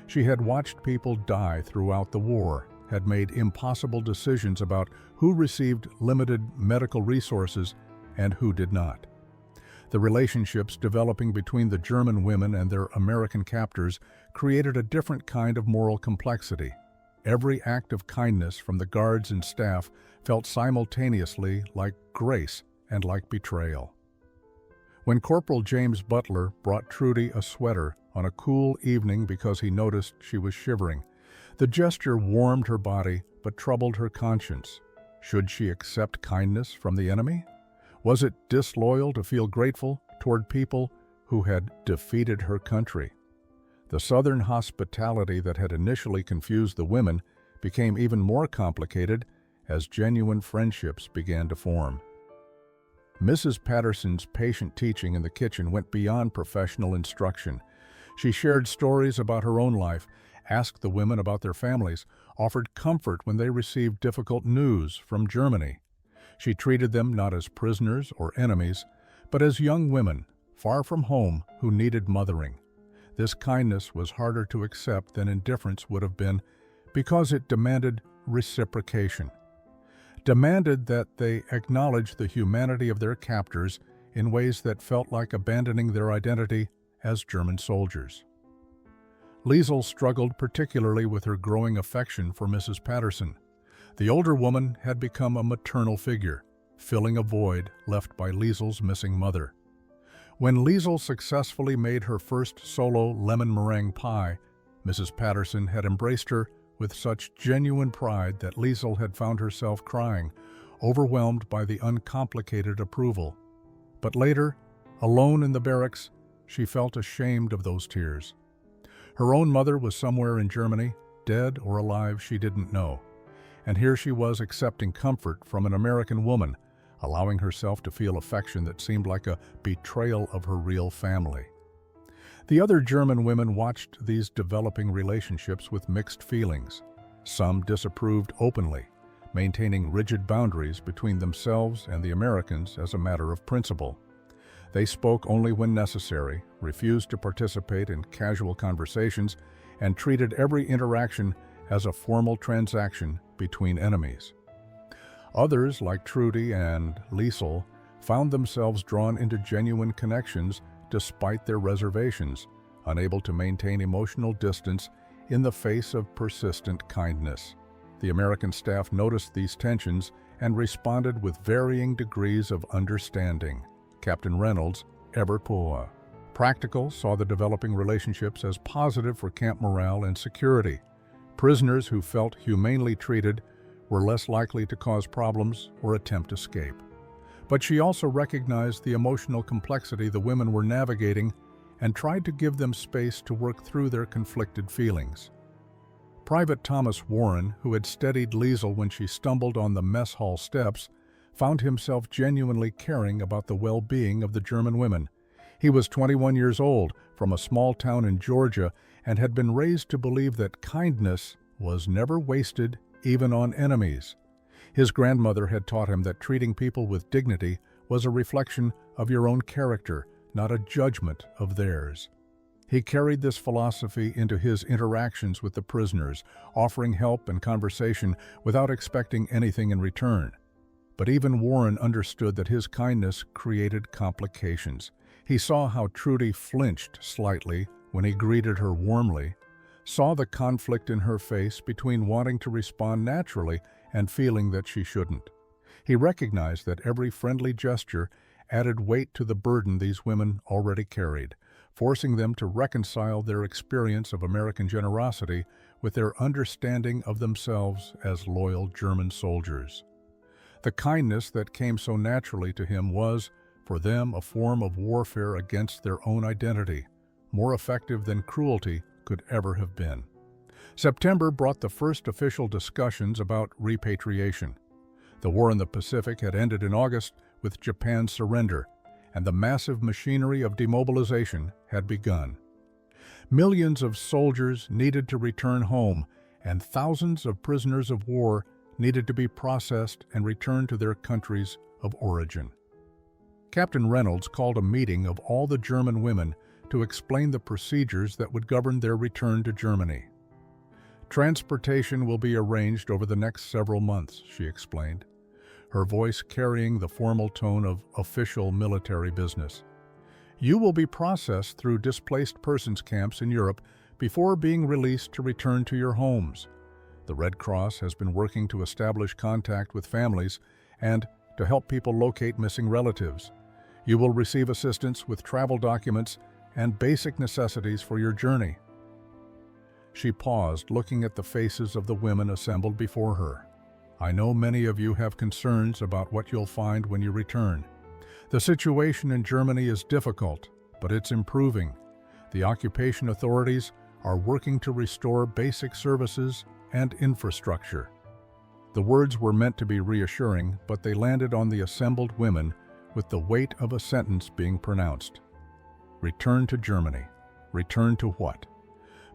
She had watched people die throughout the war, had made impossible decisions about who received limited medical resources and who did not. The relationships developing between the German women and their American captors created a different kind of moral complexity. Every act of kindness from the guards and staff felt simultaneously like grace and like betrayal. When Corporal James Butler brought Trudy a sweater on a cool evening because he noticed she was shivering, the gesture warmed her body but troubled her conscience. Should she accept kindness from the enemy? Was it disloyal to feel grateful toward people who had defeated her country? The Southern hospitality that had initially confused the women became even more complicated as genuine friendships began to form. Mrs. Patterson's patient teaching in the kitchen went beyond professional instruction. She shared stories about her own life, asked the women about their families, offered comfort when they received difficult news from Germany. She treated them not as prisoners or enemies, but as young women, far from home, who needed mothering. This kindness was harder to accept than indifference would have been because it demanded reciprocation. Demanded that they acknowledge the humanity of their captors in ways that felt like abandoning their identity as German soldiers. Liesl struggled particularly with her growing affection for Mrs. Patterson. The older woman had become a maternal figure, filling a void left by Liesl's missing mother. When Liesl successfully made her first solo lemon meringue pie, Mrs. Patterson had embraced her with such genuine pride that Liesl had found herself crying, overwhelmed by the uncomplicated approval. But later, alone in the barracks, she felt ashamed of those tears. Her own mother was somewhere in Germany, dead or alive she didn't know. And here she was accepting comfort from an American woman, allowing herself to feel affection that seemed like a betrayal of her real family. The other German women watched these developing relationships with mixed feelings. Some disapproved openly, maintaining rigid boundaries between themselves and the Americans as a matter of principle. They spoke only when necessary, refused to participate in casual conversations, and treated every interaction as a formal transaction between enemies. Others, like Trudy and Liesl, found themselves drawn into genuine connections despite their reservations, unable to maintain emotional distance in the face of persistent kindness. The American staff noticed these tensions and responded with varying degrees of understanding. Captain Reynolds, ever POW. Practical saw the developing relationships as positive for camp morale and security. Prisoners who felt humanely treated were less likely to cause problems or attempt escape. But she also recognized the emotional complexity the women were navigating and tried to give them space to work through their conflicted feelings. Private Thomas Warren, who had steadied Liesl when she stumbled on the mess hall steps, found himself genuinely caring about the well-being of the German women. He was 21 years old, from a small town in Georgia, and had been raised to believe that kindness was never wasted, even on enemies. His grandmother had taught him that treating people with dignity was a reflection of your own character, not a judgment of theirs. He carried this philosophy into his interactions with the prisoners, offering help and conversation without expecting anything in return. But even Warren understood that his kindness created complications. He saw how Trudy flinched slightly when he greeted her warmly, saw the conflict in her face between wanting to respond naturally and feeling that she shouldn't. He recognized that every friendly gesture added weight to the burden these women already carried, forcing them to reconcile their experience of American generosity with their understanding of themselves as loyal German soldiers. The kindness that came so naturally to him was, for them, a form of warfare against their own identity, more effective than cruelty could ever have been. September brought the first official discussions about repatriation. The war in the Pacific had ended in August with Japan's surrender, and the massive machinery of demobilization had begun. Millions of soldiers needed to return home, and thousands of prisoners of war needed to be processed and returned to their countries of origin. Captain Reynolds called a meeting of all the German women to explain the procedures that would govern their return to Germany. Transportation will be arranged over the next several months, she explained, her voice carrying the formal tone of official military business. You will be processed through displaced persons camps in Europe before being released to return to your homes. The Red Cross has been working to establish contact with families and to help people locate missing relatives. You will receive assistance with travel documents and basic necessities for your journey. She paused, looking at the faces of the women assembled before her. I know many of you have concerns about what you'll find when you return. The situation in Germany is difficult, but it's improving. The occupation authorities are working to restore basic services and infrastructure." The words were meant to be reassuring, but they landed on the assembled women with the weight of a sentence being pronounced. Return to Germany. Return to what?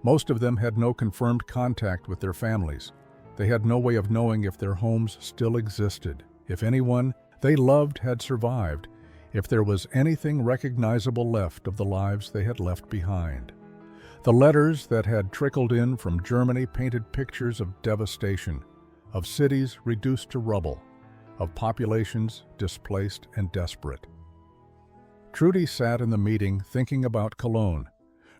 Most of them had no confirmed contact with their families. They had no way of knowing if their homes still existed, if anyone they loved had survived, if there was anything recognizable left of the lives they had left behind. The letters that had trickled in from Germany painted pictures of devastation, of cities reduced to rubble, of populations displaced and desperate. Trudy sat in the meeting thinking about Cologne.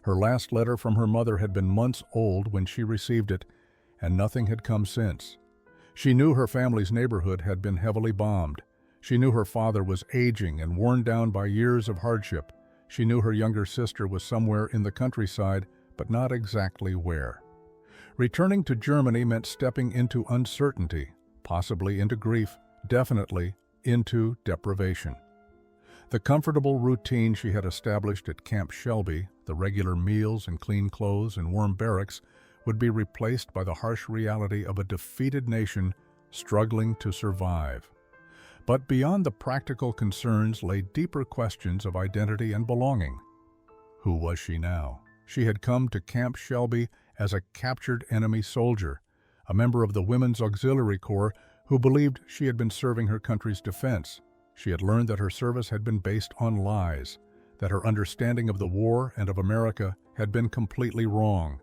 Her last letter from her mother had been months old when she received it, and nothing had come since. She knew her family's neighborhood had been heavily bombed. She knew her father was aging and worn down by years of hardship. She knew her younger sister was somewhere in the countryside, but not exactly where. Returning to Germany meant stepping into uncertainty, possibly into grief, definitely into deprivation. The comfortable routine she had established at Camp Shelby, the regular meals and clean clothes and warm barracks, would be replaced by the harsh reality of a defeated nation struggling to survive. But beyond the practical concerns lay deeper questions of identity and belonging. Who was she now? She had come to Camp Shelby as a captured enemy soldier, a member of the Women's Auxiliary Corps who believed she had been serving her country's defense. She had learned that her service had been based on lies, that her understanding of the war and of America had been completely wrong.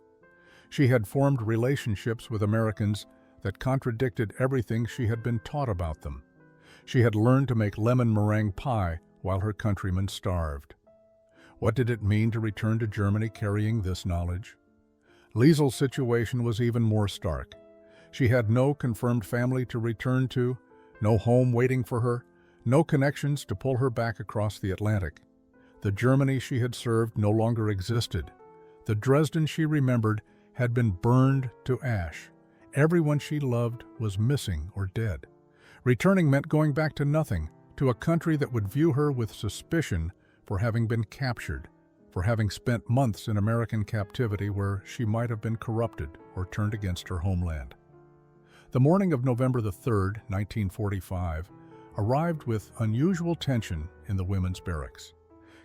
She had formed relationships with Americans that contradicted everything she had been taught about them. She had learned to make lemon meringue pie while her countrymen starved. What did it mean to return to Germany carrying this knowledge? Liesel's situation was even more stark. She had no confirmed family to return to, no home waiting for her, no connections to pull her back across the Atlantic. The Germany she had served no longer existed. The Dresden she remembered had been burned to ash. Everyone she loved was missing or dead. Returning meant going back to nothing, to a country that would view her with suspicion for having been captured, for having spent months in American captivity where she might have been corrupted or turned against her homeland. The morning of November the 3rd, 1945, arrived with unusual tension in the women's barracks.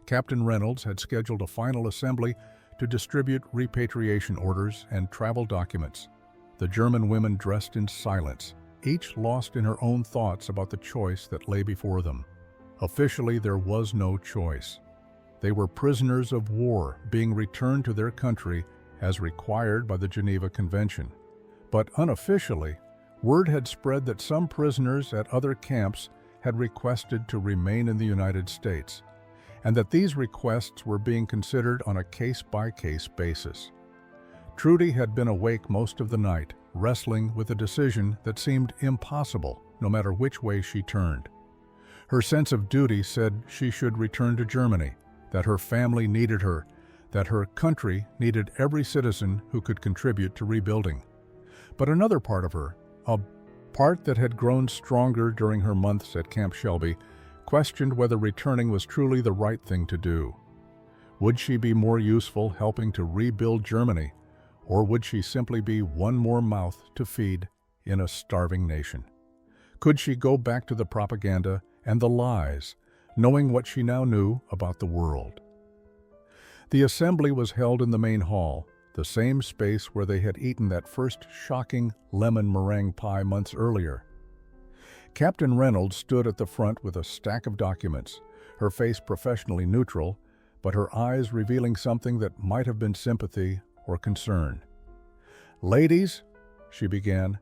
Captain Reynolds had scheduled a final assembly to distribute repatriation orders and travel documents. The German women dressed in silence, each lost in her own thoughts about the choice that lay before them. Officially, there was no choice. They were prisoners of war being returned to their country as required by the Geneva Convention. But unofficially, word had spread that some prisoners at other camps had requested to remain in the United States, and that these requests were being considered on a case-by-case basis. Trudy had been awake most of the night, wrestling with a decision that seemed impossible no matter which way she turned. Her sense of duty said she should return to Germany, that her family needed her, that her country needed every citizen who could contribute to rebuilding. But another part of her, a part that had grown stronger during her months at Camp Shelby, questioned whether returning was truly the right thing to do. Would she be more useful helping to rebuild Germany, or would she simply be one more mouth to feed in a starving nation? Could she go back to the propaganda and the lies, knowing what she now knew about the world? The assembly was held in the main hall, the same space where they had eaten that first shocking lemon meringue pie months earlier. Captain Reynolds stood at the front with a stack of documents, her face professionally neutral, but her eyes revealing something that might have been sympathy or concern. "Ladies," she began,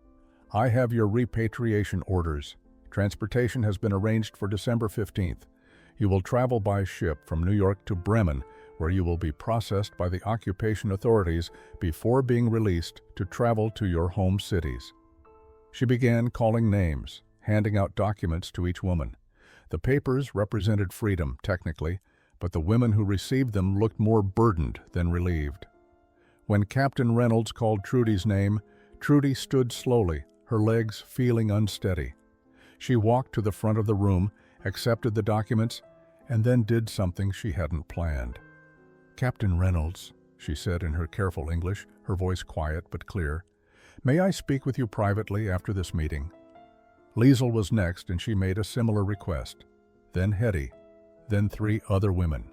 "I have your repatriation orders. Transportation has been arranged for December 15th. You will travel by ship from New York to Bremen, where you will be processed by the occupation authorities before being released to travel to your home cities." She began calling names, handing out documents to each woman. The papers represented freedom, technically, but the women who received them looked more burdened than relieved. When Captain Reynolds called Trudy's name, Trudy stood slowly, her legs feeling unsteady. She walked to the front of the room, accepted the documents, and then did something she hadn't planned. "Captain Reynolds," she said in her careful English, her voice quiet but clear, "may I speak with you privately after this meeting?" Liesl was next, and she made a similar request. Then Hetty, then 3 other women.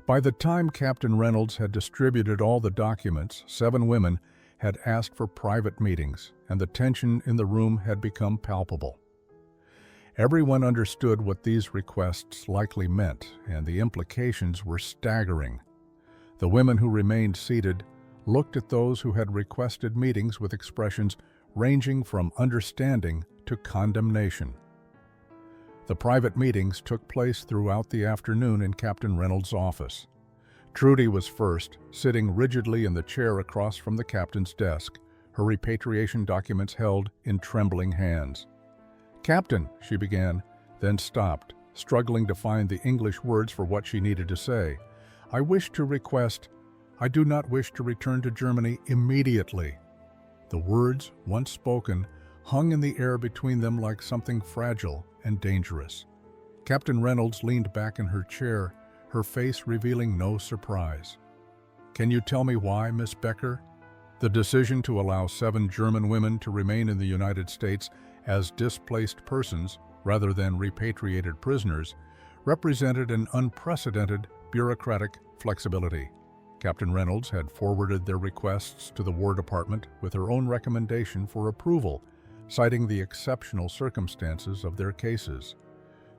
By the time Captain Reynolds had distributed all the documents, 7 women had asked for private meetings, and the tension in the room had become palpable. Everyone understood what these requests likely meant, and the implications were staggering. The women who remained seated looked at those who had requested meetings with expressions ranging from understanding to condemnation. The private meetings took place throughout the afternoon in Captain Reynolds' office. Trudy was first, sitting rigidly in the chair across from the captain's desk, her repatriation documents held in trembling hands. "Captain," she began, then stopped, struggling to find the English words for what she needed to say. "I do not wish to return to Germany immediately." The words, once spoken, hung in the air between them like something fragile and dangerous. Captain Reynolds leaned back in her chair, her face revealing no surprise. "Can you tell me why, Miss Becker?" The decision to allow 7 German women to remain in the United States as displaced persons rather than repatriated prisoners represented an unprecedented bureaucratic flexibility. Captain Reynolds had forwarded their requests to the War Department with her own recommendation for approval, citing the exceptional circumstances of their cases.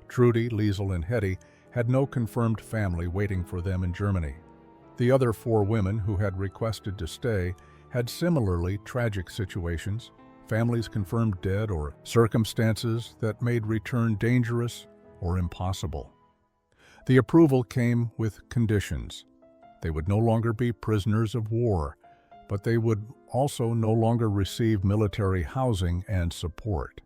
Trudy, Liesl, and Hetty had no confirmed family waiting for them in Germany. The other 4 women who had requested to stay had similarly tragic situations, families confirmed dead, or circumstances that made return dangerous or impossible. The approval came with conditions. They would no longer be prisoners of war, but they would also no longer receive military housing and support.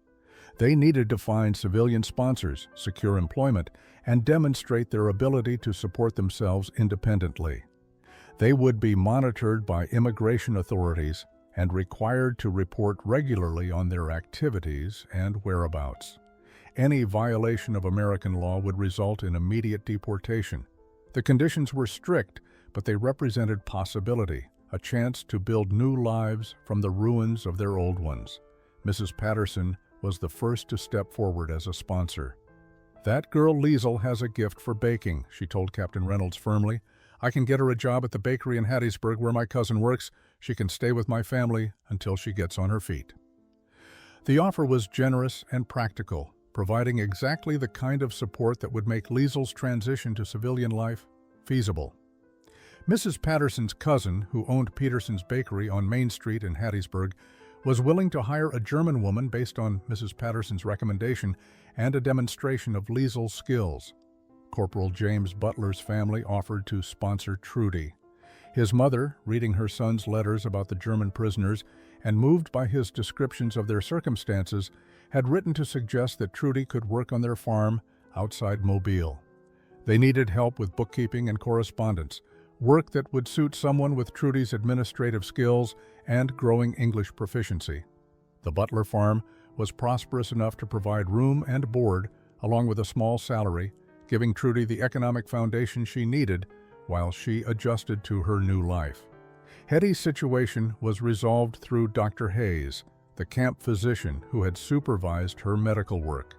They needed to find civilian sponsors, secure employment, and demonstrate their ability to support themselves independently. They would be monitored by immigration authorities and required to report regularly on their activities and whereabouts. Any violation of American law would result in immediate deportation. The conditions were strict, but they represented possibility, a chance to build new lives from the ruins of their old ones. Mrs. Patterson was the first to step forward as a sponsor. "That girl Liesl has a gift for baking," she told Captain Reynolds firmly. "I can get her a job at the bakery in Hattiesburg where my cousin works. She can stay with my family until she gets on her feet." The offer was generous and practical, providing exactly the kind of support that would make Liesl's transition to civilian life feasible. Mrs. Patterson's cousin, who owned Peterson's Bakery on Main Street in Hattiesburg, was willing to hire a German woman based on Mrs. Patterson's recommendation and a demonstration of Liesl's skills. Corporal James Butler's family offered to sponsor Trudy. His mother, reading her son's letters about the German prisoners and moved by his descriptions of their circumstances, had written to suggest that Trudy could work on their farm outside Mobile. They needed help with bookkeeping and correspondence, work that would suit someone with Trudy's administrative skills and growing English proficiency. The Butler farm was prosperous enough to provide room and board, along with a small salary, giving Trudy the economic foundation she needed while she adjusted to her new life. Hetty's situation was resolved through Dr. Hayes, the camp physician who had supervised her medical work.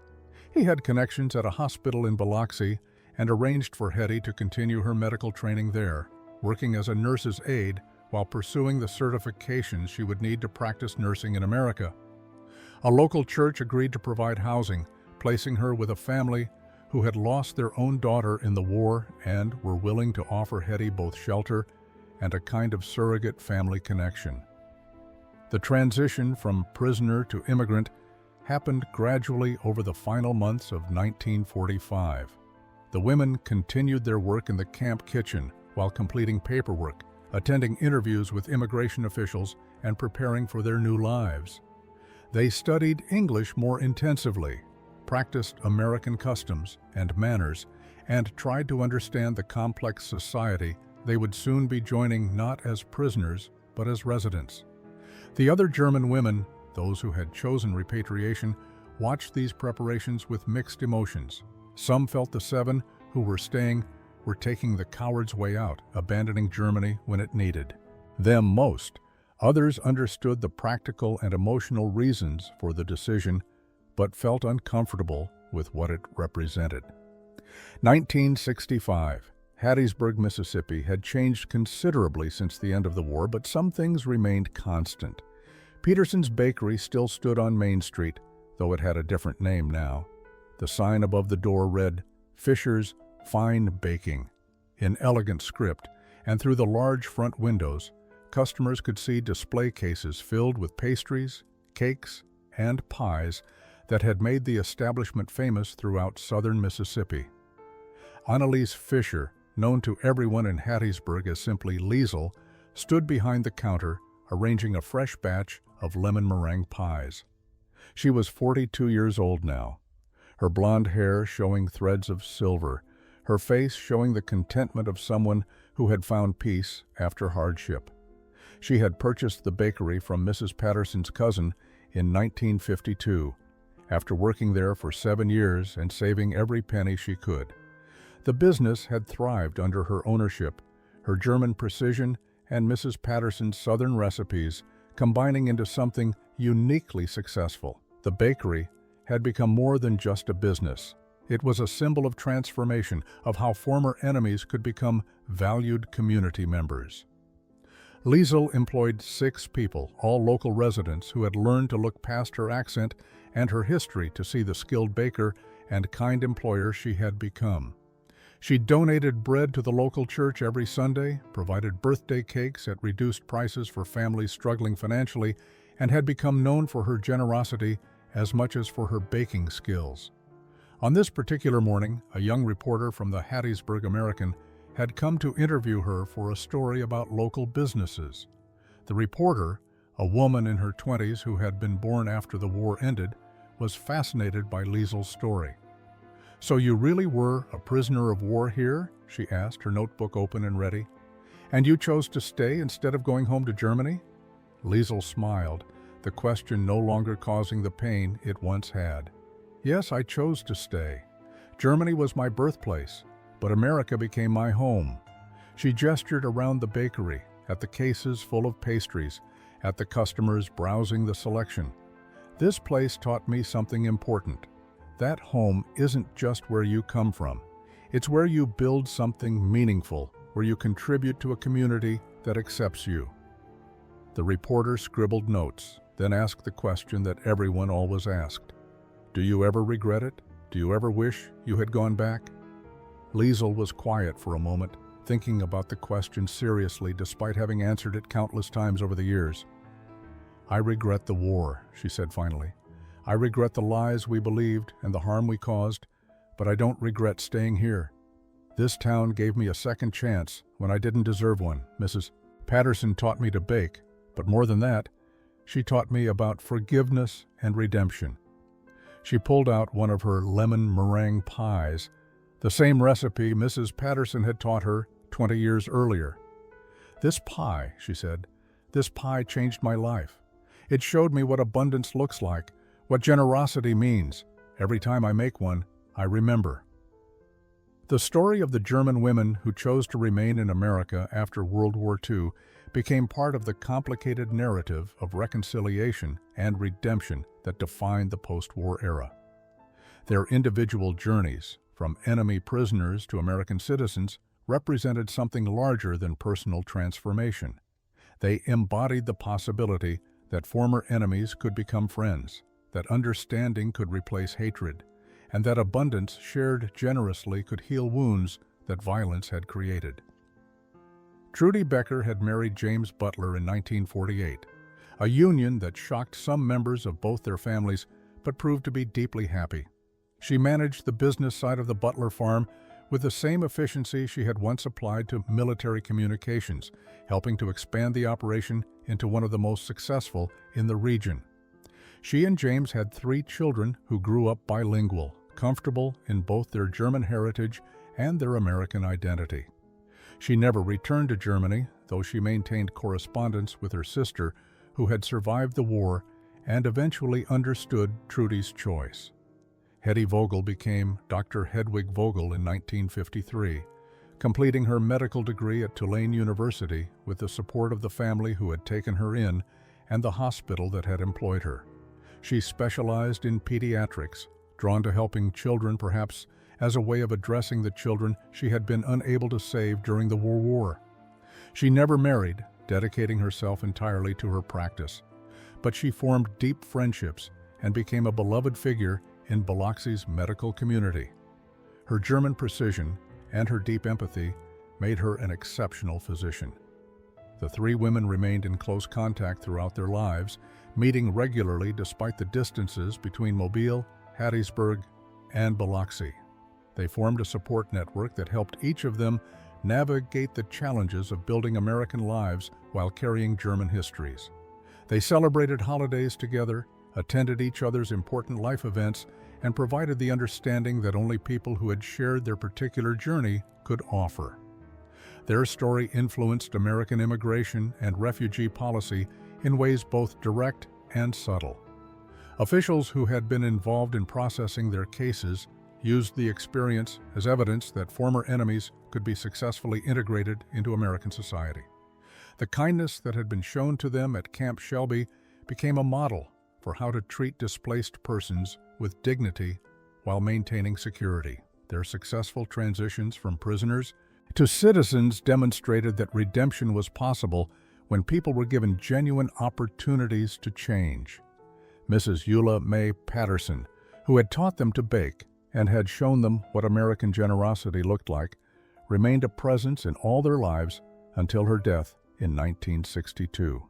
He had connections at a hospital in Biloxi and arranged for Hetty to continue her medical training there, working as a nurse's aide while pursuing the certifications she would need to practice nursing in America. A local church agreed to provide housing, placing her with a family who had lost their own daughter in the war and were willing to offer Hetty both shelter and a kind of surrogate family connection. The transition from prisoner to immigrant happened gradually over the final months of 1945. The women continued their work in the camp kitchen while completing paperwork, attending interviews with immigration officials, and preparing for their new lives. They studied English more intensively, practiced American customs and manners, and tried to understand the complex society they would soon be joining not as prisoners but as residents. The other German women, those who had chosen repatriation, watched these preparations with mixed emotions. Some felt the 7 who were staying were taking the coward's way out, abandoning Germany when it needed them most. Others understood the practical and emotional reasons for the decision, but felt uncomfortable with what it represented. 1965. Hattiesburg, Mississippi had changed considerably since the end of the war, but some things remained constant. Peterson's Bakery still stood on Main Street, though it had a different name now. The sign above the door read, "Fisher's Fine Baking," in elegant script, and through the large front windows, customers could see display cases filled with pastries, cakes, and pies that had made the establishment famous throughout southern Mississippi. Annalise Fisher, known to everyone in Hattiesburg as simply Liesel, stood behind the counter, arranging a fresh batch of lemon meringue pies. She was 42 years old now, her blonde hair showing threads of silver, her face showing the contentment of someone who had found peace after hardship. She had purchased the bakery from Mrs. Patterson's cousin in 1952, after working there for 7 years and saving every penny she could. The business had thrived under her ownership, her German precision and Mrs. Patterson's Southern recipes combining into something uniquely successful. The bakery had become more than just a business. It was a symbol of transformation, of how former enemies could become valued community members. Liesel employed 6 people, all local residents who had learned to look past her accent and her history to see the skilled baker and kind employer she had become. She donated bread to the local church every Sunday, provided birthday cakes at reduced prices for families struggling financially, and had become known for her generosity as much as for her baking skills. On this particular morning, a young reporter from the Hattiesburg American had come to interview her for a story about local businesses. The reporter, a woman in her 20s who had been born after the war ended, was fascinated by Liesel's story. "So you really were a prisoner of war here?" she asked, her notebook open and ready. "And you chose to stay instead of going home to Germany?" Liesel smiled, the question no longer causing the pain it once had. "Yes, I chose to stay. Germany was my birthplace, but America became my home." She gestured around the bakery, at the cases full of pastries, at the customers browsing the selection. "This place taught me something important. That home isn't just where you come from. It's where you build something meaningful, where you contribute to a community that accepts you." The reporter scribbled notes, then asked the question that everyone always asked. "Do you ever regret it? Do you ever wish you had gone back?" Liesel was quiet for a moment, thinking about the question seriously despite having answered it countless times over the years. "I regret the war," she said finally. "I regret the lies we believed and the harm we caused, but I don't regret staying here. This town gave me a second chance when I didn't deserve one. Mrs. Patterson taught me to bake, but more than that, she taught me about forgiveness and redemption." She pulled out one of her lemon meringue pies, the same recipe Mrs. Patterson had taught her 20 years earlier. "This pie," she said, "this pie changed my life. It showed me what abundance looks like, what generosity means. Every time I make one, I remember." The story of the German women who chose to remain in America after World War II became part of the complicated narrative of reconciliation and redemption that defined the post-war era. Their individual journeys, from enemy prisoners to American citizens, represented something larger than personal transformation. They embodied the possibility that former enemies could become friends, that understanding could replace hatred, and that abundance shared generously could heal wounds that violence had created. Trudy Becker had married James Butler in 1948, a union that shocked some members of both their families but proved to be deeply happy. She managed the business side of the Butler farm with the same efficiency she had once applied to military communications, helping to expand the operation into one of the most successful in the region. She and James had 3 children who grew up bilingual, comfortable in both their German heritage and their American identity. She never returned to Germany, though she maintained correspondence with her sister, who had survived the war and eventually understood Trudy's choice. Hetty Vogel became Dr. Hedwig Vogel in 1953, completing her medical degree at Tulane University with the support of the family who had taken her in and the hospital that had employed her. She specialized in pediatrics, drawn to helping children perhaps as a way of addressing the children she had been unable to save during the World War. She never married, dedicating herself entirely to her practice, but she formed deep friendships and became a beloved figure in Biloxi's medical community. Her German precision and her deep empathy made her an exceptional physician. The three women remained in close contact throughout their lives, meeting regularly despite the distances between Mobile, Hattiesburg, and Biloxi. They formed a support network that helped each of them navigate the challenges of building American lives while carrying German histories. They celebrated holidays together, attended each other's important life events, and provided the understanding that only people who had shared their particular journey could offer. Their story influenced American immigration and refugee policy in ways both direct and subtle. Officials who had been involved in processing their cases used the experience as evidence that former enemies could be successfully integrated into American society. The kindness that had been shown to them at Camp Shelby became a model for how to treat displaced persons with dignity while maintaining security. Their successful transitions from prisoners to citizens demonstrated that redemption was possible when people were given genuine opportunities to change. Mrs. Eula May Patterson, who had taught them to bake and had shown them what American generosity looked like, remained a presence in all their lives until her death in 1962.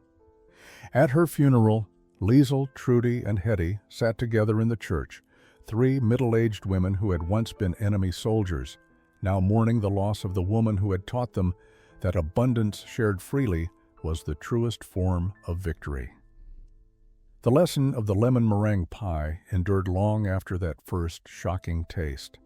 At her funeral, Liesl, Trudy, and Hetty sat together in the church, three middle-aged women who had once been enemy soldiers, now mourning the loss of the woman who had taught them that abundance shared freely was the truest form of victory. The lesson of the lemon meringue pie endured long after that first shocking taste.